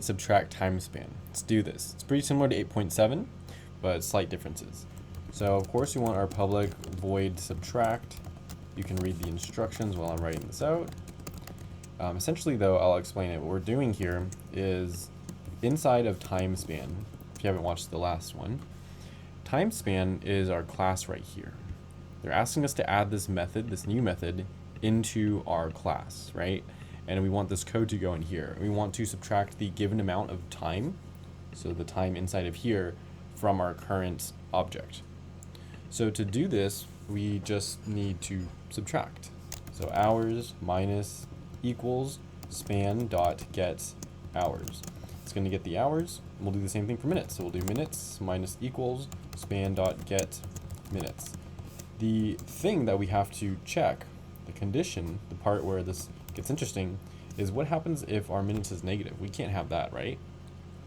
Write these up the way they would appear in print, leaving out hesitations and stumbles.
subtract time span. Let's do this. It's pretty similar to 8.7, but slight differences. So of course we want our public void subtract. You can read the instructions while I'm writing this out. Essentially though, I'll explain it. What we're doing here is inside of TimeSpan, if you haven't watched the last one, TimeSpan is our class right here. They're asking us to add this method, this new method, into our class, right? And we want this code to go in here. We want to subtract the given amount of time, so the time inside of here, from our current object. So to do this, we just need to subtract. So hours minus equals span dot get hours. It's going to get the hours. We'll do the same thing for minutes. So we'll do minutes minus equals span dot get minutes. The thing that we have to check, the condition, the part where this gets interesting, is what happens if our minutes is negative. We can't have that, right?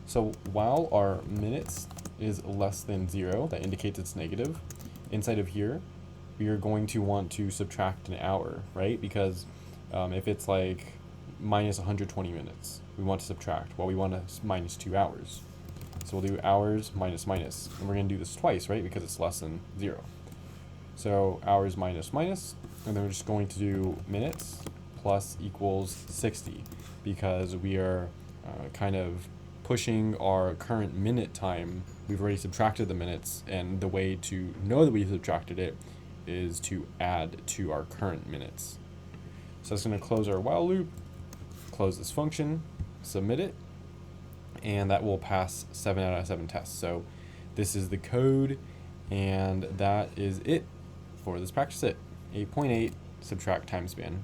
So while our minutes is less than 0, that indicates it's negative, inside of here, we are going to want to subtract an hour, right? Because if it's like minus 120 minutes, we want to subtract. Well, we want to minus 2 hours. So we'll do hours minus minus. And we're going to do this twice, right? Because it's less than 0. So hours minus minus, and then we're just going to do minutes plus equals 60, because we are kind of pushing our current minute time. We've already subtracted the minutes, and the way to know that we subtracted it is to add to our current minutes. So it's going to close our while loop, close this function, submit it, and that will pass 7 out of 7 tests. So this is the code, and that is it for this practice set. 8.8 subtract time span.